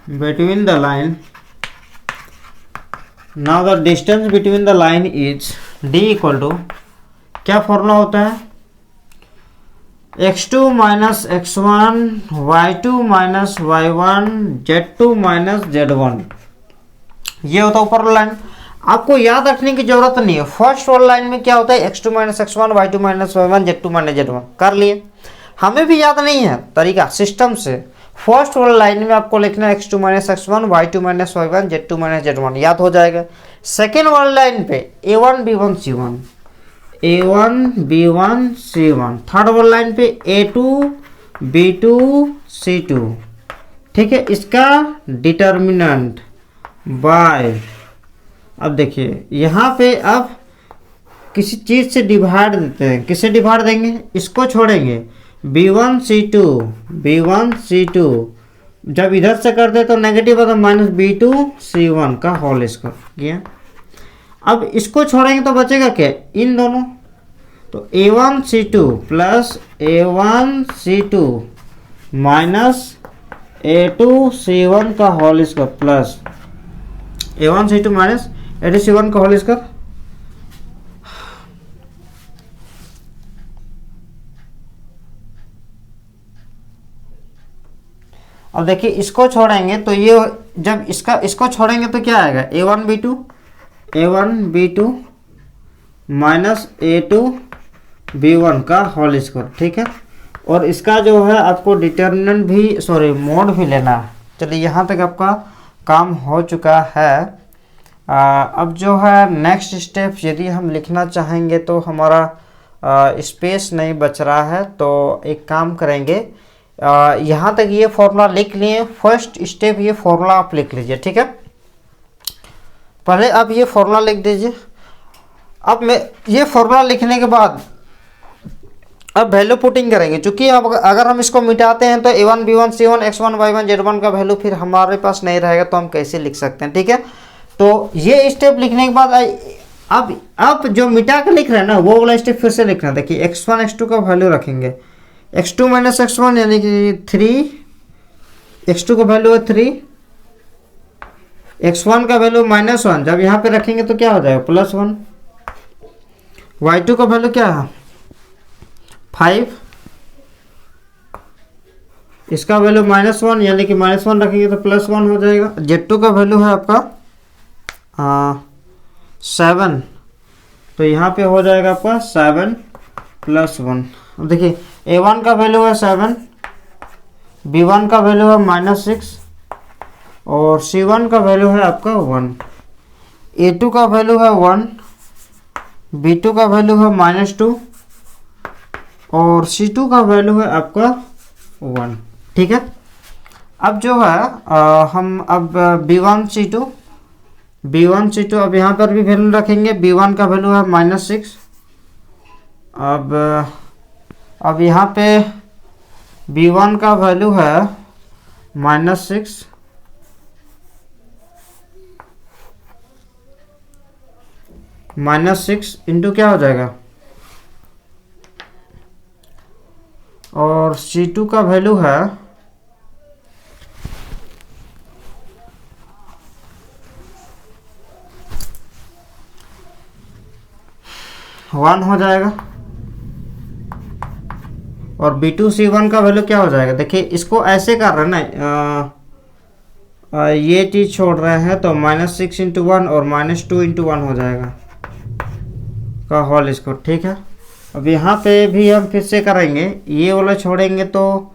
between the line, now the distance between the line is d equal to, क्या फॉर्मूला होता है x2 minus x1 y2 minus y1 z2 minus z1। ये होता है ऊपर वाला लाइन। आपको याद रखने की जरूरत नहीं है। फर्स्ट वाला लाइन में क्या होता है x2 minus x1 y2 minus y1 z2 minus z1 कर लिए। हमें भी याद नहीं है तरीका सिस्टम से। फर्स्ट वाला लाइन में आपको लिखना है x2 minus x1 y2 minus y1 z2 minus z1, याद हो जाएगा। सेकेंड वाली लाइन पे A1 B1 C1, A1 B1 C1, third वाली लाइन पे A2 B2 C2, ठीक है। इसका डिटर्मिनेंट बाय, अब देखिए यहाँ पे अब किसी चीज़ से डिवाइड देते हैं, किससे डिवाइड देंगे, इसको छोड़ेंगे, B1 C2 B1 C2, जब इधर से करते तो नेगेटिव होता माइनस B2 C1 का होल स्क्वायर किया। अब इसको छोड़ेंगे तो बचेगा क्या, इन दोनों, तो A1 C2 plus A1 C2 minus A2 C1 का whole square plus A1 C2 minus A2 C1 का होल स्क्वायर। अब देखिए इसको छोड़ेंगे तो ये, जब इसको छोड़ेंगे तो क्या आएगा, A1 B2 minus A2 B1 का होल स्क्वायर, ठीक है। और इसका जो है आपको डिटर्मिनेंट भी, सॉरी मोड भी लेना है। चलिए यहाँ तक आपका काम हो चुका है। अब जो है नेक्स्ट स्टेप यदि हम लिखना चाहेंगे तो हमारा स्पेस नहीं बच रहा है, तो एक काम करेंगे, यहाँ तक ये फॉर्मूला लिख लिए। फर्स्ट स्टेप ये फॉर्मूला आप लिख लीजिए, ठीक है। पहले आप ये फॉर्मूला लिख दीजिए। अब मैं ये फॉर्मूला लिखने के बाद अब वैल्यू पुटिंग करेंगे। चूंकि अब अगर हम इसको मिटाते हैं तो A1 B1 C1 X1 Y1 Z1 का वैल्यू फिर हमारे पास नहीं रहेगा, तो हम कैसे लिख सकते हैं, ठीक है। तो ये स्टेप लिखने के बाद अब जो मिटा के लिख रहे हैं ना, वो वाला स्टेप फिर से लिखना। देखिए X1 X2 का वैल्यू रखेंगे, X2 माइनस X1 यानी कि 3, X2 का वैल्यू है 3, X1 का वैल्यू -1, जब यहाँ पे रखेंगे तो क्या हो जाएगा, +1। Y2 का वैल्यू क्या है 5, इसका वैल्यू -1 यानी कि -1 रखेंगे तो +1 हो जाएगा। Z2 का वैल्यू है आपका 7, तो यहाँ पे हो जाएगा आपका 7 + 1। देखिए A1 का वैल्यू है 7, B1 का वैल्यू है -6 और C1 का वैल्यू है आपका 1, A2 का वैल्यू है 1, B2 का वैल्यू है -2 और C2 का वैल्यू है आपका 1, ठीक है। अब जो है हम अब B1 C2 अब यहाँ पर भी वैल्यू रखेंगे। B1 का वैल्यू है -6, अब यहाँ पे B1 का वैल्यू है -6 -6 इंटू क्या हो जाएगा, और C2 का वैल्यू है 1 हो जाएगा, और B2 C1 का वैल्यू क्या हो जाएगा। देखिए इसको ऐसे कर रहे हैं ना, ये चीज़ छोड़ रहे हैं तो -6 × 1 और -2 × 1 हो जाएगा का होल स्क्वायर, ठीक है। अब यहाँ पे भी हम फिर से करेंगे, ये वाला छोड़ेंगे तो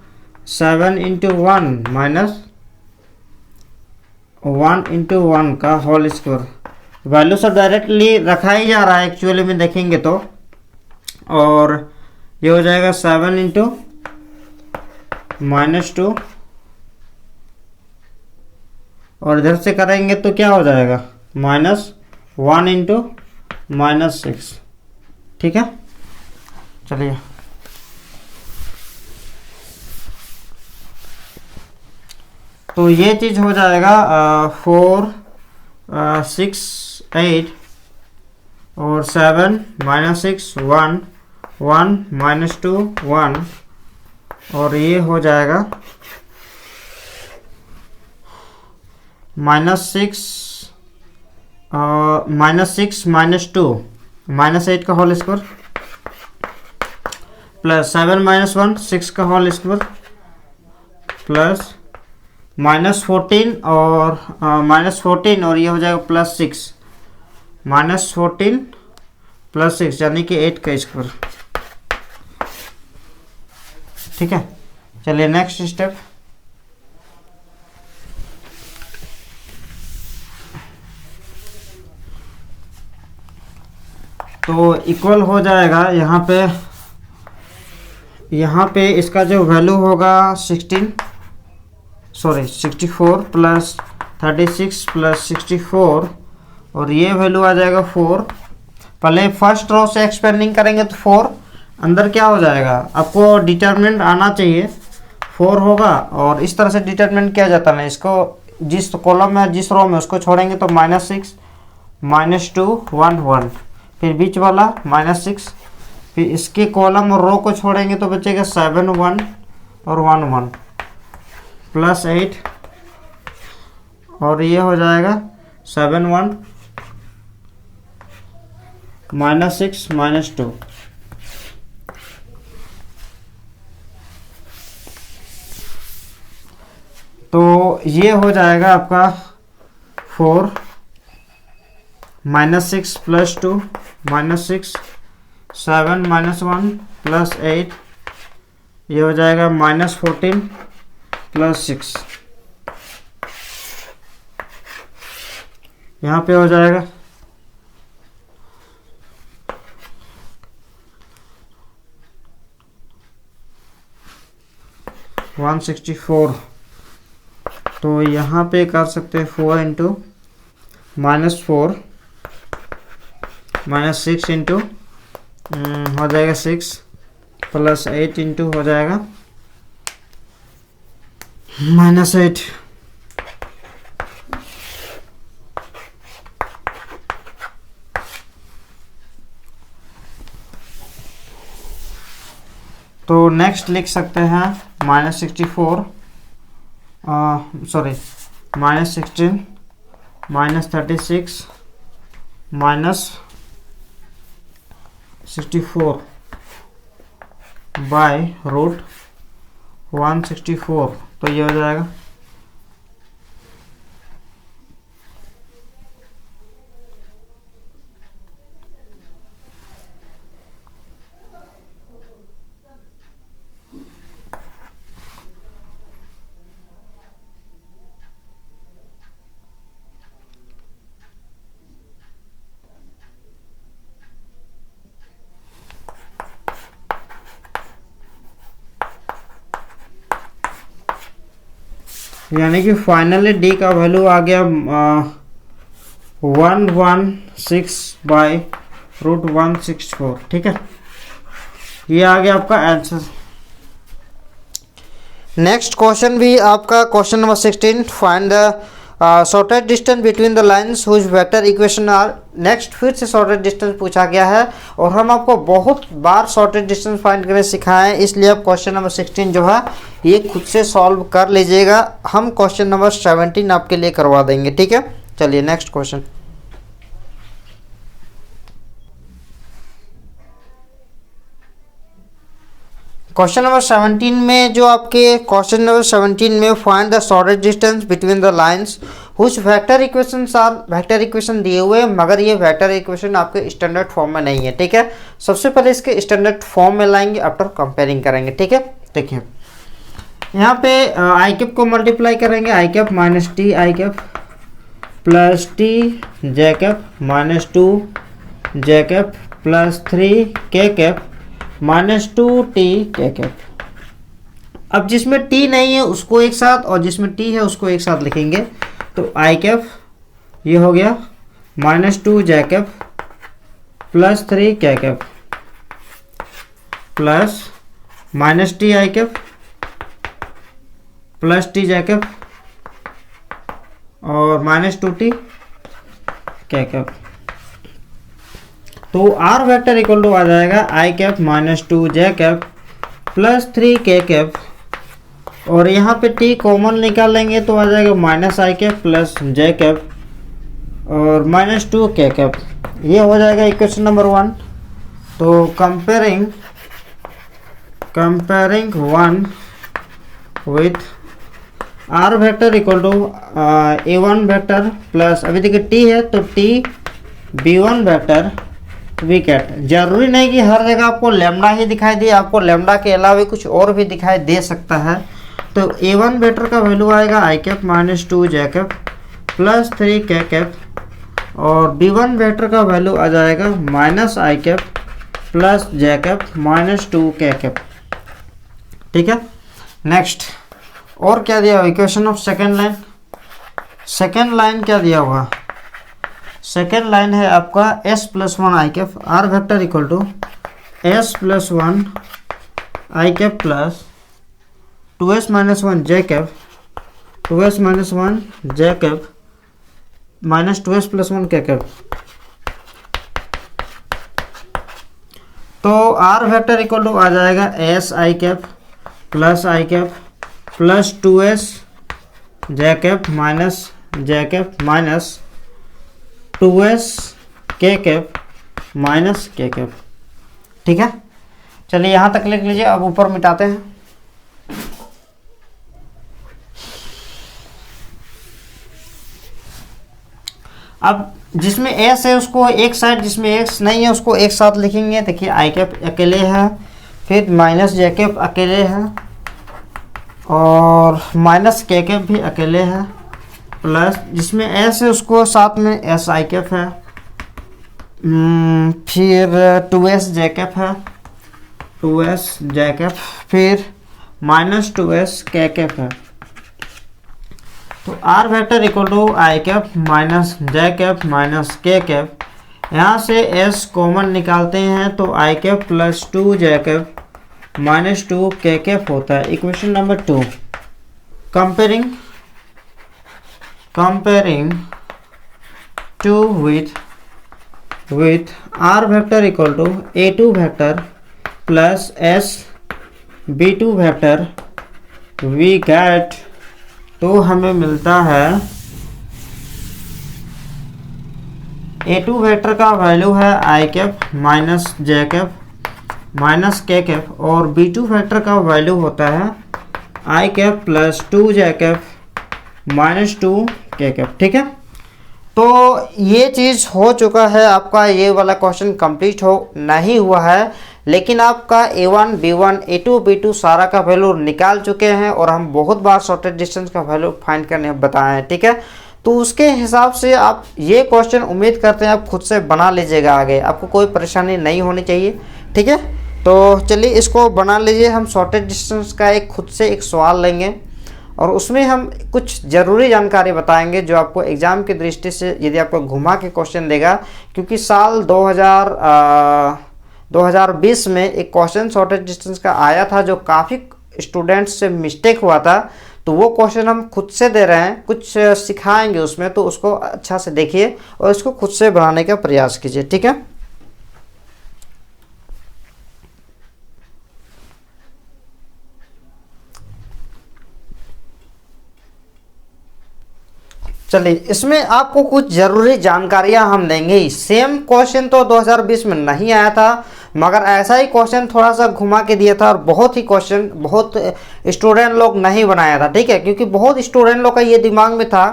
7 × 1 -1 × 1 का होल स्क्वायर। वैल्यू सब डायरेक्टली रखा ही जा रहा है एक्चुअली में देखेंगे तो, और ये हो जाएगा 7 × -2 और इधर से करेंगे तो क्या हो जाएगा -1 × -6, ठीक है। चलिए तो ये चीज़ हो जाएगा 4 6 8 और 7 -6 1 1 -2 1 और ये हो जाएगा -6 -2 -8 का होल स्क्वायर प्लस 7 -1 6 का होल स्क्वायर प्लस -14 और -14 और ये हो जाएगा +6 -14 +6 यानी कि 8 का स्क्वायर, ठीक है। चलिए नेक्स्ट स्टेप, तो इक्वल हो जाएगा यहाँ पे इसका जो वैल्यू होगा 64 प्लस 36 प्लस 64 और ये वैल्यू आ जाएगा 4। पहले फर्स्ट रो से एक्सपेंडिंग करेंगे तो 4 अंदर क्या हो जाएगा, आपको डिटरमिनेंट आना चाहिए 4 होगा। और इस तरह से डिटरमिनेंट किया जाता है, इसको जिस कॉलम में जिस रो में उसको छोड़ेंगे तो -6 -2 1 1, फिर बीच वाला -6, फिर इसके कॉलम और रो को छोड़ेंगे तो बचेगा 7 1 और 1 1 प्लस 8 और ये हो जाएगा 7 1 -6 -2। तो ये हो जाएगा आपका 4 -6 प्लस 2 -6 7 -1 प्लस 8, ये हो जाएगा -14 प्लस 6, यहाँ पे हो जाएगा 164। तो यहाँ पे कर सकते हैं 4 इंटू -4 -6 इंटू हो जाएगा 6 प्लस 8 इंटू हो जाएगा -8। तो नेक्स्ट लिख सकते हैं -64 सॉरी -16 -36 -64 बाय रूट 164। तो ये हो जाएगा यानी कि फाइनली डी का वैल्यू आ गया 116 बाई रूट 164। ठीक है, ये आ गया आपका आंसर। नेक्स्ट क्वेश्चन भी आपका question number 16, find the shortest distance between the lines whose vector equation are. Next फिर से शॉर्टेस्ट डिस्टेंस पूछा गया है और हम आपको बहुत बार शॉर्टेस्ट डिस्टेंस फाइंड करने सिखाए हैं, इसलिए आप क्वेश्चन नंबर 16 जो है ये खुद से सॉल्व कर लीजिएगा। हम क्वेश्चन नंबर 17 आपके लिए करवा देंगे। ठीक है, चलिए नेक्स्ट क्वेश्चन। क्वेश्चन नंबर 17 में जो आपके क्वेश्चन नंबर 17 में find the shortest distance between the lines कुछ vector equations are, vector equation दिए हुए हैं मगर ये वेक्टर इक्वेशन आपके स्टैंडर्ड फॉर्म में नहीं है। ठीक है, सबसे पहले इसके स्टैंडर्ड फॉर्म में लाएंगे, आफ्टर कंपेयरिंग करेंगे। ठीक है, देखिए यहाँ पे आई कैप को मल्टीप्लाई करेंगे, I cap minus T I cap plus T J cap minus 2 J cap plus 3 K cap -2 T के कैप। अब जिसमें टी नहीं है उसको एक साथ और जिसमें टी है उसको एक साथ लिखेंगे। तो आई कैप ये हो गया -2 जे cap plus 3 K cap plus -t आई cap plus T J cap और -2t के कैप। तो आर वेक्टर इक्वल टू आ जाएगा आई कैप -2 जे कैप प्लस 3 के कैप और यहाँ पे टी कॉमन निकालेंगे तो आ जाएगा -i cap plus J cap और -2 के कैप। ये हो जाएगा इक्वेशन नंबर 1। तो comparing 1 with r vector equal to a1 vector plus, अभी देखिए टी है तो टी b1 वेक्टर विकेट। जरूरी नहीं कि हर जगह आपको लैम्डा ही दिखाई दे, आपको लैम्डा के अलावा कुछ और भी दिखाई दे सकता है। तो a1 वेक्टर का वैल्यू आएगा आई कैप -2 जे कैप प्लस 3 के कैप और b1 वेक्टर का वैल्यू आ जाएगा माइनस आई cap plus J cap minus 2 के कैप। ठीक है, नेक्स्ट और क्या दिया हुआ equation of second line. Second line क्या दिया हुआ, सेकेंड लाइन है आपका s plus 1 i cap r vector equal to s plus 1 i cap plus 2s minus 1 j cap 2s minus 1 j cap minus 2s plus 1 k cap. तो r vector equal to आ जाएगा s i cap plus i cap plus 2s j cap minus 2s k cap minus के cap. ठीक है, चलिए यहाँ तक लिख लीजिए। अब ऊपर मिटाते हैं। अब जिसमें s है उसको एक साइड, जिसमें x नहीं है उसको एक साथ लिखेंगे। देखिए आई कैप अकेले है, फिर माइनस जे कैप अकेले है और माइनस के कैप भी अकेले है, प्लस जिसमें s है उसको साथ में s आई कैप है, फिर 2s जे कैप है 2s जे कैप, फिर माइनस 2s के कैप है। तो r vector equal to i cap minus J cap minus के कैप। यहाँ से s कॉमन निकालते हैं तो i cap plus 2 J cap minus 2 के कैप होता है। Equation number 2, comparing 2 with r vector equal to a2 vector plus s b2 vector we get, तो हमें मिलता है a2 वेक्टर का वैल्यू है i cap minus J cap minus के कैप और b2 वेक्टर का वैल्यू होता है i cap plus 2 J cap minus 2 के कैप। ठीक है, तो ये चीज़ हो चुका है आपका। ये वाला क्वेश्चन कंप्लीट हो नहीं हुआ है, लेकिन आपका a1 b1 a2 b2 सारा का वैल्यू निकाल चुके हैं और हम बहुत बार शॉर्टेज डिस्टेंस का वैल्यू फाइंड करने बताए हैं। ठीक है, तो उसके हिसाब से आप ये क्वेश्चन उम्मीद करते हैं आप खुद से बना लीजिएगा, आगे आपको कोई परेशानी नहीं होनी चाहिए। ठीक है, तो चलिए इसको बना लीजिए। हम शॉर्टेज डिस्टेंस का एक खुद से एक सवाल लेंगे और उसमें हम कुछ ज़रूरी जानकारी बताएंगे जो आपको एग्ज़ाम की दृष्टि से यदि आपको घुमा के क्वेश्चन देगा, क्योंकि साल 2020 में एक क्वेश्चन शॉर्टेज डिस्टेंस का आया था जो काफ़ी स्टूडेंट्स से मिस्टेक हुआ था। तो वो क्वेश्चन हम खुद से दे रहे हैं, कुछ सिखाएंगे उसमें, तो उसको अच्छा से देखिए और इसको खुद से बनाने का प्रयास कीजिए। ठीक है, चलिए इसमें आपको कुछ ज़रूरी जानकारियां हम देंगे ही। सेम क्वेश्चन तो 2020 में नहीं आया था, मगर ऐसा ही क्वेश्चन थोड़ा सा घुमा के दिया था और बहुत स्टूडेंट लोग नहीं बनाया था। ठीक है, क्योंकि बहुत स्टूडेंट लोग का ये दिमाग में था।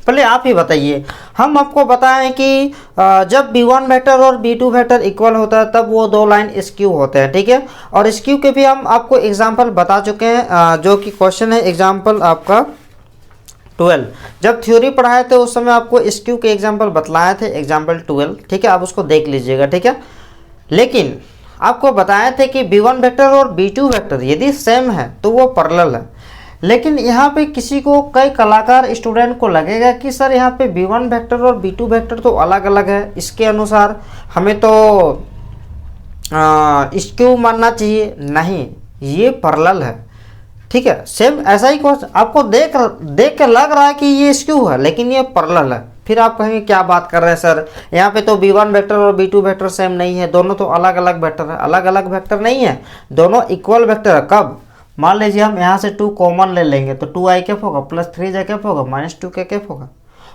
पहले आप ही बताइए, हम आपको बताएं कि जब b1 वेक्टर और b2 वेक्टर इक्वल होता है तब वो दो लाइन स्क्यू होते हैं। ठीक है, और स्क्यू के भी हम आपको एग्जाम्पल बता चुके हैं, जो कि क्वेश्चन है एग्जाम्पल आपका 12। जब थ्योरी पढ़ाए थे उस समय आपको स्क्यू के एग्जाम्पल बतलाए थे, एग्जाम्पल 12। ठीक है, आप उसको देख लीजिएगा। ठीक है, लेकिन आपको बताए थे कि b1 वेक्टर और b2 वेक्टर यदि सेम है तो वो पैरेलल है। लेकिन यहाँ पे किसी को, कई कलाकार स्टूडेंट को लगेगा कि सर यहाँ पे b1 वेक्टर और b2 वेक्टर तो अलग अलग है, इसके अनुसार हमें तो स्क्यू मानना चाहिए। नहीं, ये पैरेलल है। ठीक है, सेम ऐसा ही क्वेश्चन आपको देख के लग रहा है कि ये स्क्यू है, लेकिन ये पैरेलल है। फिर आप कहेंगे क्या बात कर रहे हैं सर, यहाँ पे तो b1 वेक्टर और b2 वेक्टर सेम नहीं है, दोनों तो अलग अलग वेक्टर है। अलग अलग वेक्टर नहीं है, दोनों इक्वल वेक्टर है। कब? मान लीजिए हम यहाँ से 2 कॉमन ले लेंगे तो 2 आई कैप होगा प्लस 3 जे कैप होगा माइनस 2 के कैप होगा।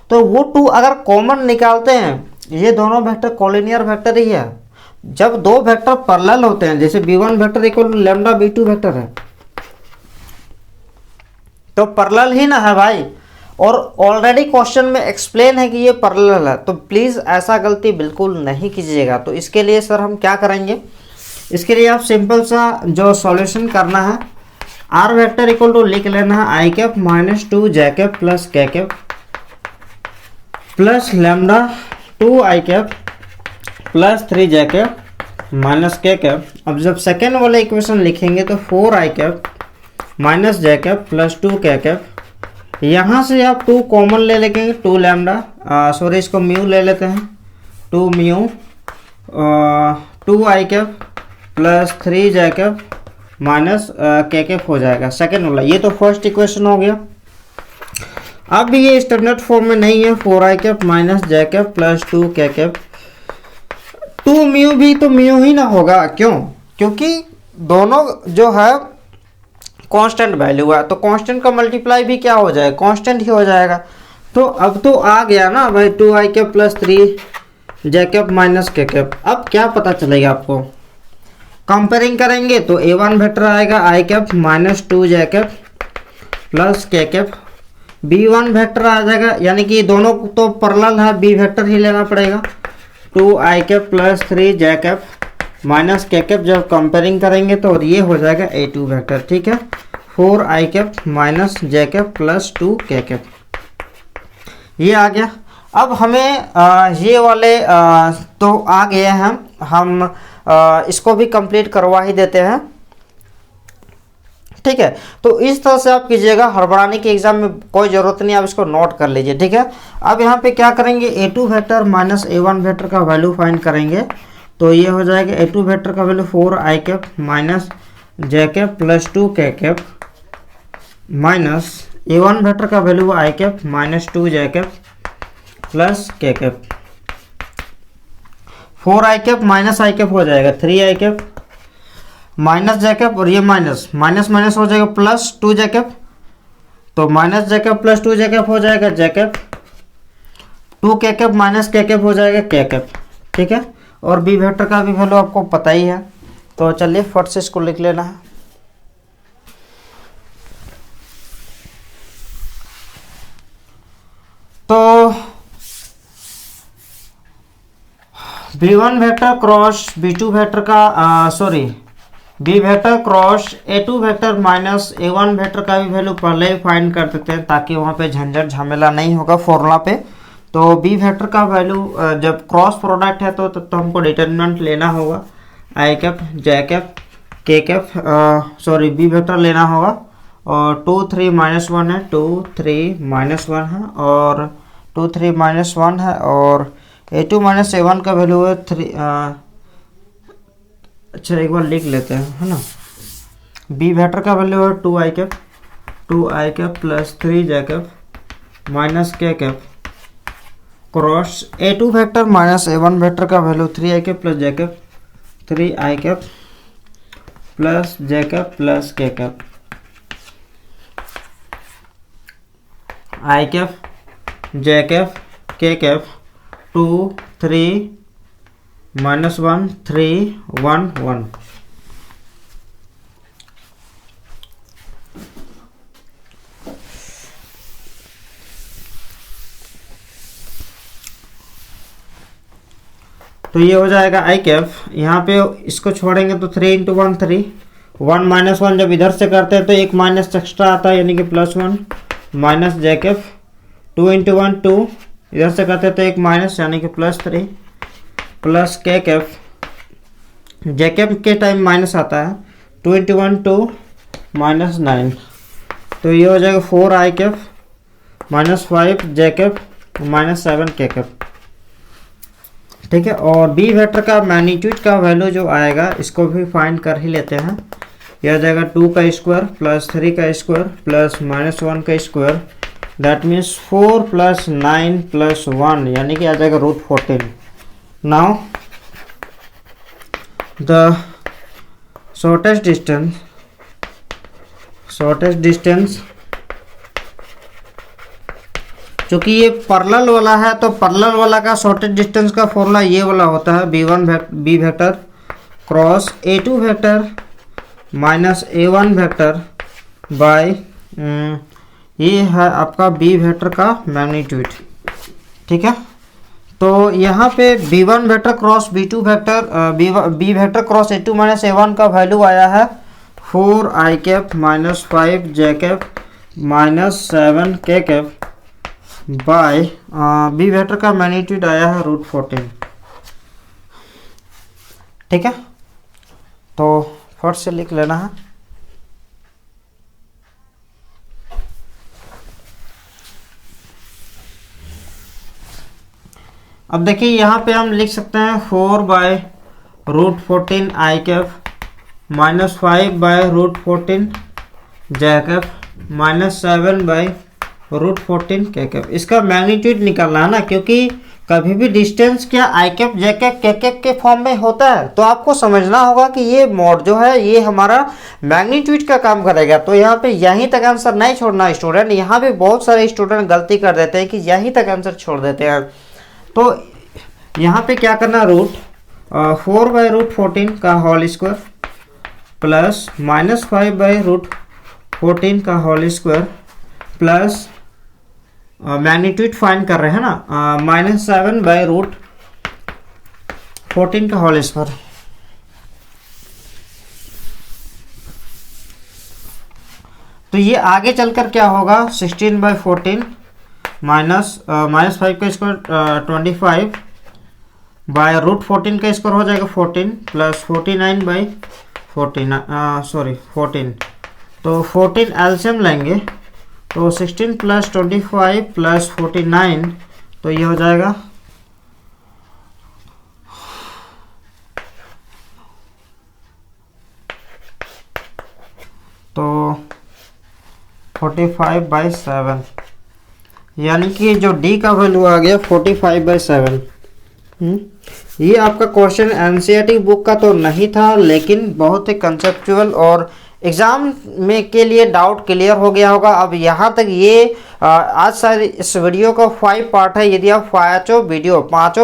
तो वो 2 अगर कॉमन निकालते हैं, ये दोनों वेक्टर कॉलिनियर वेक्टर ही है। जब दो वेक्टर पैरेलल होते हैं, जैसे b1 vector equal to lambda b2 vector है, तो पैरेलल ही ना है भाई। और ऑलरेडी क्वेश्चन में एक्सप्लेन है कि ये पैरेलल है, तो प्लीज़ ऐसा गलती बिल्कुल नहीं कीजिएगा। तो इसके लिए सर हम क्या करेंगे, इसके लिए आप सिंपल सा जो सॉल्यूशन करना है, आर वेक्टर इक्वल टू लिख लेना है i cap minus 2 J cap plus के cap. Plus lambda 2 I cap plus 3 J cap minus के कैप। अब जब सेकेंड वाला इक्वेशन लिखेंगे तो 4 i cap minus J cap plus 2 के कैप। यहाँ से आप 2 कॉमन ले लेंगे, 2 लैम्डा, सॉरी इसको म्यू ले लेते हैं, 2 mu 2 I cap plus 3 J cap minus के कैप हो जाएगा सेकेंड वाला। ये तो फर्स्ट इक्वेशन हो गया। अब ये स्टैंडर्ड फॉर्म में नहीं है, 4 i cap minus J cap plus 2 के कैप। 2 म्यू भी तो म्यू ही ना होगा, क्यों? क्योंकि दोनों जो है कांस्टेंट वैल्यू है, तो कांस्टेंट का मल्टीप्लाई भी क्या हो जाएगा, कांस्टेंट ही हो जाएगा। तो अब तो आ गया ना भाई 2 I cap plus 3 J cap minus के कैप। अब क्या पता चलेगा आपको, कंपेयरिंग करेंगे तो A1 वेक्टर आएगा आई कैप माइनस 2 जे कैप प्लस के कैप। B1 वेक्टर आ जाएगा, यानी कि दोनों तो पैरेलल है, B वेक्टर ही लेना पड़ेगा, 2 I cap plus 3 J cap minus के कैप। जब कंपेयरिंग करेंगे तो ये हो जाएगा A2 वेक्टर, ठीक है, 4 i cap minus J cap plus 2 के कैप। ये आ गया। अब हमें ये वाले तो आ गए हैं, हम इसको भी कंप्लीट करवा ही देते हैं, ठीक है। तो इस तरह से आप कीजिएगा, हड़बड़ाने के एग्जाम में कोई ज़रूरत नहीं, आप इसको नोट कर लीजिए, ठीक है। अब यहाँ पे क्या करेंगे, A2 vector minus A1 vector का वैल्यू फाइंड करेंगे। तो ये हो जाएगा A2 वेक्टर का value 4 i cap minus J cap plus 2 के कैप माइनस A1 वेक्टर का वैल्यू आई कैप माइनस 2 जे कैप प्लस के cap. 4 i cap minus I cap हो जाएगा 3 आई कैप माइनस जे कैप, और ये माइनस माइनस माइनस हो जाएगा प्लस 2 जे कैप, तो माइनस जे कैप प्लस 2 जे कैप हो जाएगा जे कैप, 2 के कैप माइनस के कैप हो जाएगा के कैप, ठीक है। और बी वेक्टर का भी वैल्यू आपको पता ही है, तो चलिए फट से इसको लिख लेना है। तो B1 vector cross B2 vector का sorry B vector cross A2 vector minus A1 vector का भी वैल्यू पहले ही फाइंड कर देते हैं, ताकि वहाँ पे झंझट झमेला नहीं होगा फॉर्मूला पे। तो बी वेक्टर का वैल्यू जब क्रॉस प्रोडक्ट है तो हमको डिटरमिनेंट लेना होगा, आई कैप जे कैप के कैप, सॉरी बी वेक्टर लेना होगा, और 2 3 माइनस 1 है, 2 3 माइनस 1 है, और 2 3 माइनस 1 है, और A2 माइनस A1 का वैल्यू है 3। अच्छा एक बार लिख लेते हैं, है ना। बी वेक्टर का वैल्यू है 2 I cap plus 3 J cap minus के cap cross A2 vector minus A1 vector का वैल्यू 3 आई कैप प्लस जे कैप, 3 आई cap plus J cap plus के कैप, आई कैप जे कैप के कैप, 2 3 माइनस 1 3 1 1। तो ये हो जाएगा आई कैप, यहाँ पे इसको छोड़ेंगे तो 3 इंटू 1 3, 1 माइनस 1 जब इधर से करते हैं तो एक माइनस एक्स्ट्रा आता है, यानी कि प्लस 1 माइनस जे कैप, 2 इंटू 1 2, इधर से करते हैं तो एक माइनस, यानी कि प्लस 3 प्लस के कैप, जे कैप के टाइम माइनस आता है, 2 इंटू 1 2 माइनस 9। तो ये हो जाएगा 4 i cap minus 5 j cap minus 7 k cap, ठीक है। और बी वेक्टर का मैग्नीट्यूड का वैल्यू जो आएगा इसको भी फाइंड कर ही लेते हैं। यह आ जाएगा 2 का स्क्वायर प्लस 3 का स्क्वायर प्लस माइनस 1 का square, that means 4 plus 9 plus 1, यानी कि आ जाएगा √14। नाउ द शॉर्टेस्ट डिस्टेंस, चूँकि ये पैरेलल वाला है तो पैरेलल वाला का शॉर्टेस्ट डिस्टेंस का फॉर्मूला ये वाला होता है, b vector cross A2 vector minus A1 vector by ये है आपका बी वेक्टर का मैग्नीट्यूड, ठीक है। तो यहाँ पे B1 vector cross B2 vector b vector cross A2 minus A1 का वैल्यू आया है 4 i cap minus 5 j cap minus 7 k cap by b vector का मैग्नीट्यूड आया है √14। ठीक है, तो फट से लिख लेना है। अब देखिए यहाँ पे हम लिख सकते हैं 4/√14 आई कैप -5/√14 जे कैप -7/√14 के कैप। इसका मैग्नीट्यूड निकालना है ना, क्योंकि कभी भी डिस्टेंस क्या आई कैप जे कैप के कैप के फॉर्म में होता है, तो आपको समझना होगा कि ये मोड जो है ये हमारा मैग्नीट्यूड का काम करेगा। तो यहाँ पे यहीं तक आंसर नहीं छोड़ना स्टूडेंट। यहाँ पे बहुत सारे स्टूडेंट गलती कर देते हैं कि यहीं तक आंसर छोड़ देते हैं। तो यहाँ पे क्या करना, 4/√14 का होल स्क्वायर प्लस -5/√14 का whole square plus magnitude find कर रहे हैं ना, -7/√14 का होल स्क्वायर। तो ये आगे चलकर क्या होगा, 16/14 -5 का स्क्वायर 25/√14 का स्क्वायर हो जाएगा 14 प्लस 14 तो 14 एलसीएम लेंगे तो 16 प्लस 25 प्लस 49, तो ये हो जाएगा तो 45/7, यानी कि जो डी का वैल्यू आ गया 45/7। ये आपका क्वेश्चन एनसीईआरटी बुक का तो नहीं था, लेकिन बहुत ही कंसेप्चुअल और एग्जाम में के लिए डाउट क्लियर हो गया होगा। अब यहाँ तक ये आज सारी इस वीडियो का 5 पार्ट है। यदि आप पाँचों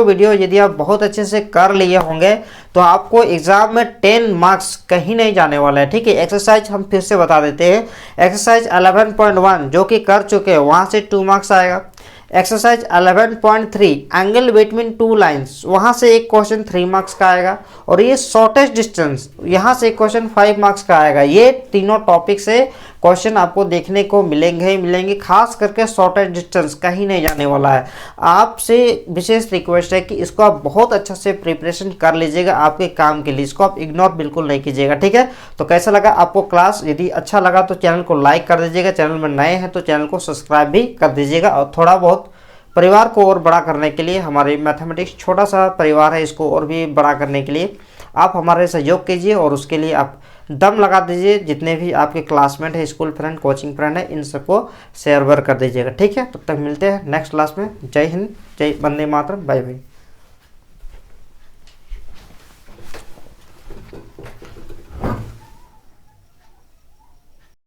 वीडियो यदि आप बहुत अच्छे से कर लिए होंगे तो आपको एग्जाम में 10 मार्क्स कहीं नहीं जाने वाला है। ठीक है, एक्सरसाइज हम फिर से बता देते हैं। एक्सरसाइज 11.1 जो कि कर चुके हैं, वहाँ से 2 मार्क्स आएगा। एक्सरसाइज 11.3 एंगल बिटवीन 2 लाइंस, वहाँ से एक क्वेश्चन 3 मार्क्स का आएगा। और ये शॉर्टेस्ट डिस्टेंस, यहाँ से एक क्वेश्चन 5 मार्क्स का आएगा। ये तीनों टॉपिक से क्वेश्चन आपको देखने को मिलेंगे। खास करके शॉर्टेस्ट डिस्टेंस कहीं नहीं जाने वाला है। आपसे विशेष रिक्वेस्ट है कि इसको आप बहुत अच्छा से प्रिपरेशन कर लीजिएगा आपके काम के लिए। इसको आप इग्नोर बिल्कुल नहीं कीजिएगा। ठीक है, तो कैसा लगा आपको क्लास? यदि अच्छा लगा तो चैनल को लाइक कर दीजिएगा, चैनल में नए हैं तो चैनल को सब्सक्राइब भी कर दीजिएगा। और थोड़ा बहुत परिवार को और बड़ा करने के लिए, हमारे मैथमेटिक्स छोटा सा परिवार है, इसको और भी बड़ा करने के लिए आप हमारे सहयोग कीजिए और उसके लिए आप दम लगा दीजिए। जितने भी आपके क्लासमेट हैं, स्कूल फ्रेंड, कोचिंग फ्रेंड है, इन सबको शेयर कर दीजिएगा। ठीक है, तब तक मिलते हैं नेक्स्ट क्लास में। जय हिंद, जय वंदे मातरम, बाय बाय।